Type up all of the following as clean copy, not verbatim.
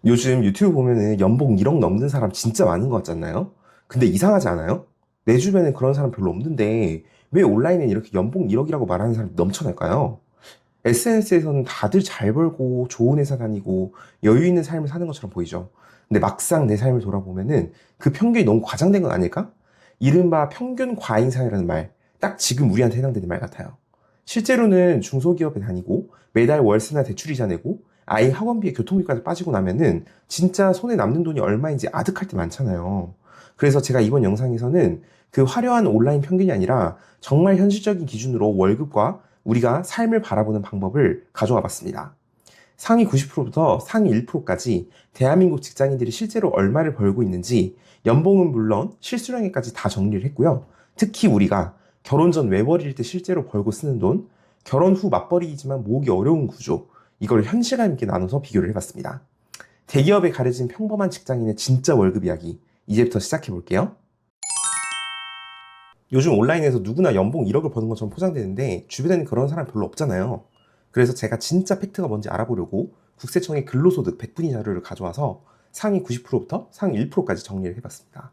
요즘 유튜브 보면은 연봉 1억 넘는 사람 진짜 많은 것 같지 않나요? 근데 이상하지 않아요? 내 주변에 그런 사람 별로 없는데 왜 온라인에 이렇게 연봉 1억이라고 말하는 사람이 넘쳐날까요? SNS에서는 다들 잘 벌고 좋은 회사 다니고 여유 있는 삶을 사는 것처럼 보이죠. 근데 막상 내 삶을 돌아보면은 그 편견이 너무 과장된 건 아닐까? 이른바 평균 과잉 사회라는 말, 딱 지금 우리한테 해당되는 말 같아요. 실제로는 중소기업에 다니고 매달 월세나 대출이자 내고 아이 학원비에 교통비까지 빠지고 나면은 진짜 손에 남는 돈이 얼마인지 아득할 때 많잖아요. 그래서 제가 이번 영상에서는 그 화려한 온라인 평균이 아니라 정말 현실적인 기준으로 월급과 우리가 삶을 바라보는 방법을 가져와 봤습니다. 상위 90%부터 상위 1%까지 대한민국 직장인들이 실제로 얼마를 벌고 있는지 연봉은 물론 실수령액까지 다 정리를 했고요. 특히 우리가 결혼 전 외벌이일 때 실제로 벌고 쓰는 돈, 결혼 후 맞벌이이지만 모으기 어려운 구조, 이걸 현실감 있게 나눠서 비교를 해봤습니다. 대기업에 가려진 평범한 직장인의 진짜 월급 이야기, 이제부터 시작해 볼게요. 요즘 온라인에서 누구나 연봉 1억을 버는 것처럼 포장되는데 주변에는 그런 사람 별로 없잖아요. 그래서 제가 진짜 팩트가 뭔지 알아보려고 국세청의 근로소득 100분위 자료를 가져와서 상위 90%부터 상위 1%까지 정리를 해봤습니다.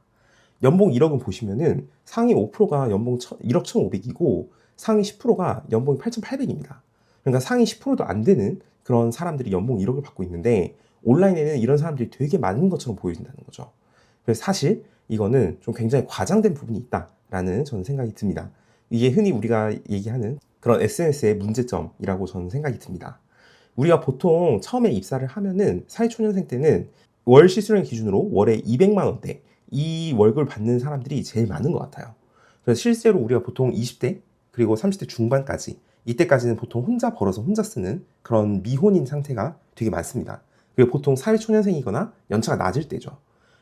연봉 1억은 보시면은 상위 5%가 연봉 1억 1,500이고 상위 10%가 연봉이 8,800입니다. 그러니까 상위 10%도 안 되는 그런 사람들이 연봉 1억을 받고 있는데 온라인에는 이런 사람들이 되게 많은 것처럼 보여진다는 거죠. 그래서 사실 이거는 좀 굉장히 과장된 부분이 있다라는 저는 생각이 듭니다. 이게 흔히 우리가 얘기하는 그런 SNS의 문제점이라고 저는 생각이 듭니다. 우리가 보통 처음에 입사를 하면은 사회초년생 때는 월 실수령 기준으로 월에 200만 원대 이 월급을 받는 사람들이 제일 많은 것 같아요. 그래서 실제로 우리가 보통 20대 그리고 30대 중반까지 이때까지는 보통 혼자 벌어서 혼자 쓰는 그런 미혼인 상태가 되게 많습니다. 그리고 보통 사회초년생이거나 연차가 낮을 때죠.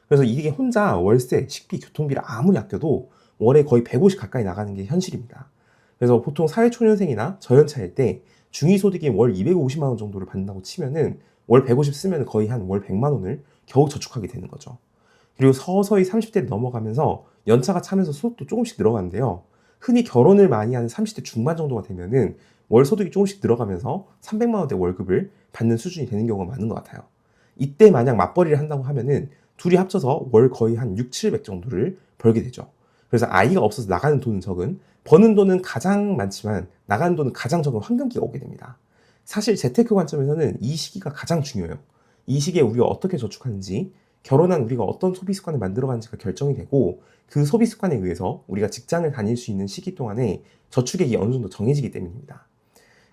그래서 이게 혼자 월세, 식비, 교통비를 아무리 아껴도 월에 거의 150 가까이 나가는 게 현실입니다. 그래서 보통 사회초년생이나 저연차일 때 중위소득이 월 250만 원 정도를 받는다고 치면은 월 150 쓰면 거의 한 월 100만 원을 겨우 저축하게 되는 거죠. 그리고 서서히 30대를 넘어가면서 연차가 차면서 소득도 조금씩 늘어가는데요. 흔히 결혼을 많이 하는 30대 중반 정도가 되면은 월 소득이 조금씩 늘어가면서 300만 원대 월급을 받는 수준이 되는 경우가 많은 것 같아요. 이때 만약 맞벌이를 한다고 하면은 둘이 합쳐서 월 거의 한 6, 700 정도를 벌게 되죠. 그래서 아이가 없어서 나가는 돈은 적은, 버는 돈은 가장 많지만 나가는 돈은 가장 적은 황금기가 오게 됩니다. 사실 재테크 관점에서는 이 시기가 가장 중요해요. 이 시기에 우리가 어떻게 저축하는지, 결혼한 우리가 어떤 소비 습관을 만들어가는지가 결정이 되고, 그 소비 습관에 의해서 우리가 직장을 다닐 수 있는 시기 동안에 저축액이 어느 정도 정해지기 때문입니다.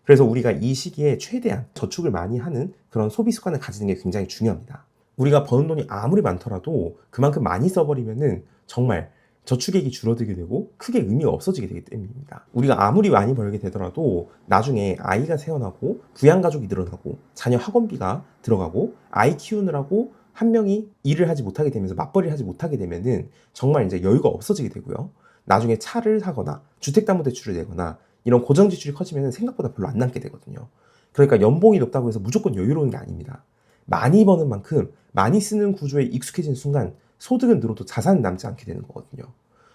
그래서 우리가 이 시기에 최대한 저축을 많이 하는 그런 소비 습관을 가지는 게 굉장히 중요합니다. 우리가 버는 돈이 아무리 많더라도 그만큼 많이 써버리면은 정말 저축액이 줄어들게 되고 크게 의미가 없어지게 되기 때문입니다. 우리가 아무리 많이 벌게 되더라도 나중에 아이가 태어나고 부양가족이 늘어나고 자녀 학원비가 들어가고 아이 키우느라고 한 명이 일을 하지 못하게 되면서 맞벌이를 하지 못하게 되면은 정말 이제 여유가 없어지게 되고요. 나중에 차를 사거나 주택담보대출을 내거나 이런 고정 지출이 커지면 생각보다 별로 안 남게 되거든요. 그러니까 연봉이 높다고 해서 무조건 여유로운 게 아닙니다. 많이 버는 만큼 많이 쓰는 구조에 익숙해진 순간 소득은 늘어도 자산은 남지 않게 되는 거거든요.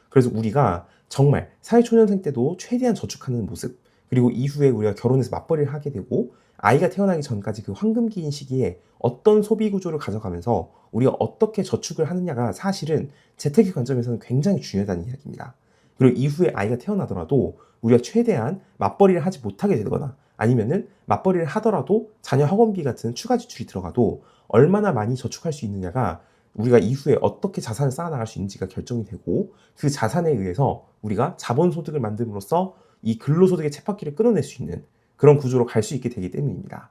그래서 우리가 정말 사회초년생 때도 최대한 저축하는 모습, 그리고 이후에 우리가 결혼해서 맞벌이를 하게 되고 아이가 태어나기 전까지 그 황금기인 시기에 어떤 소비 구조를 가져가면서 우리가 어떻게 저축을 하느냐가 사실은 재테크 관점에서는 굉장히 중요하다는 이야기입니다. 그리고 이후에 아이가 태어나더라도 우리가 최대한 맞벌이를 하지 못하게 되거나 아니면은 맞벌이를 하더라도 자녀 학원비 같은 추가 지출이 들어가도 얼마나 많이 저축할 수 있느냐가 우리가 이후에 어떻게 자산을 쌓아나갈 수 있는지가 결정이 되고, 그 자산에 의해서 우리가 자본소득을 만듦으로써 이 근로소득의 쳇바퀴를 끊어낼 수 있는 그런 구조로 갈 수 있게 되기 때문입니다.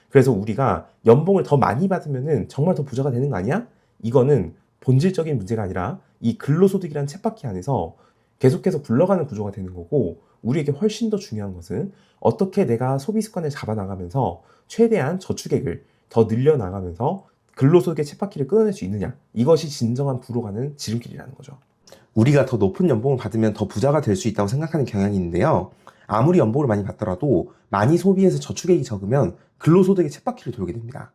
그래서 우리가 연봉을 더 많이 받으면은 정말 더 부자가 되는 거 아니야? 이거는 본질적인 문제가 아니라 이 근로소득이라는 쳇바퀴 안에서 계속해서 굴러가는 구조가 되는 거고, 우리에게 훨씬 더 중요한 것은 어떻게 내가 소비 습관을 잡아나가면서 최대한 저축액을 더 늘려나가면서 근로소득의 쳇바퀴를 끊어낼 수 있느냐, 이것이 진정한 부로 가는 지름길이라는 거죠. 우리가 더 높은 연봉을 받으면 더 부자가 될 수 있다고 생각하는 경향이 있는데요. 아무리 연봉을 많이 받더라도 많이 소비해서 저축액이 적으면 근로소득의 쳇바퀴를 돌게 됩니다.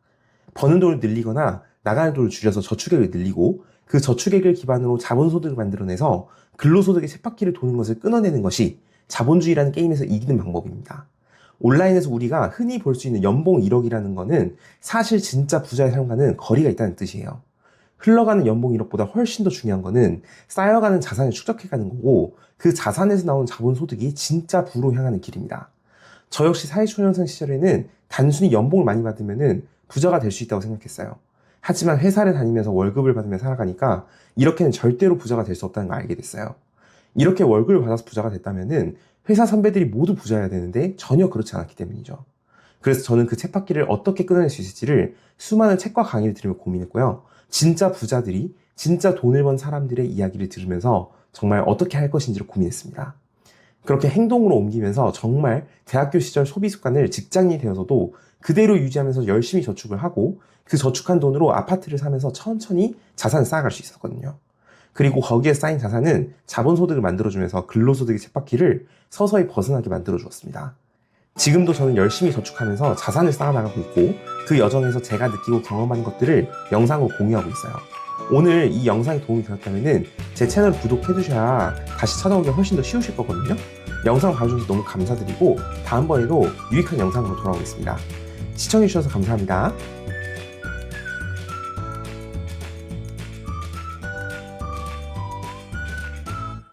버는 돈을 늘리거나 나가는 돈을 줄여서 저축액을 늘리고 그 저축액을 기반으로 자본소득을 만들어내서 근로소득의 쳇바퀴를 도는 것을 끊어내는 것이 자본주의라는 게임에서 이기는 방법입니다. 온라인에서 우리가 흔히 볼 수 있는 연봉 1억이라는 거는 사실 진짜 부자의 삶과는 거리가 있다는 뜻이에요. 흘러가는 연봉 1억보다 훨씬 더 중요한 거는 쌓여가는 자산을 축적해가는 거고, 그 자산에서 나오는 자본소득이 진짜 부로 향하는 길입니다. 저 역시 사회초년생 시절에는 단순히 연봉을 많이 받으면 부자가 될 수 있다고 생각했어요. 하지만 회사를 다니면서 월급을 받으며 살아가니까 이렇게는 절대로 부자가 될 수 없다는 걸 알게 됐어요. 이렇게 월급을 받아서 부자가 됐다면 회사 선배들이 모두 부자여야 되는데 전혀 그렇지 않았기 때문이죠. 그래서 저는 그 쳇바퀴를 어떻게 끊어낼 수 있을지를 수많은 책과 강의를 들으며 고민했고요. 진짜 부자들이, 진짜 돈을 번 사람들의 이야기를 들으면서 정말 어떻게 할 것인지를 고민했습니다. 그렇게 행동으로 옮기면서 정말 대학교 시절 소비 습관을 직장인이 되어서도 그대로 유지하면서 열심히 저축을 하고, 그 저축한 돈으로 아파트를 사면서 천천히 자산을 쌓아갈 수 있었거든요. 그리고 거기에 쌓인 자산은 자본소득을 만들어주면서 근로소득의 쳇바퀴를 서서히 벗어나게 만들어주었습니다. 지금도 저는 열심히 저축하면서 자산을 쌓아나가고 있고, 그 여정에서 제가 느끼고 경험한 것들을 영상으로 공유하고 있어요. 오늘 이 영상이 도움이 되었다면 제 채널 구독해주셔야 다시 찾아오기 훨씬 더 쉬우실 거거든요. 영상 봐주셔서 너무 감사드리고 다음번에도 유익한 영상으로 돌아오겠습니다. 시청해주셔서 감사합니다.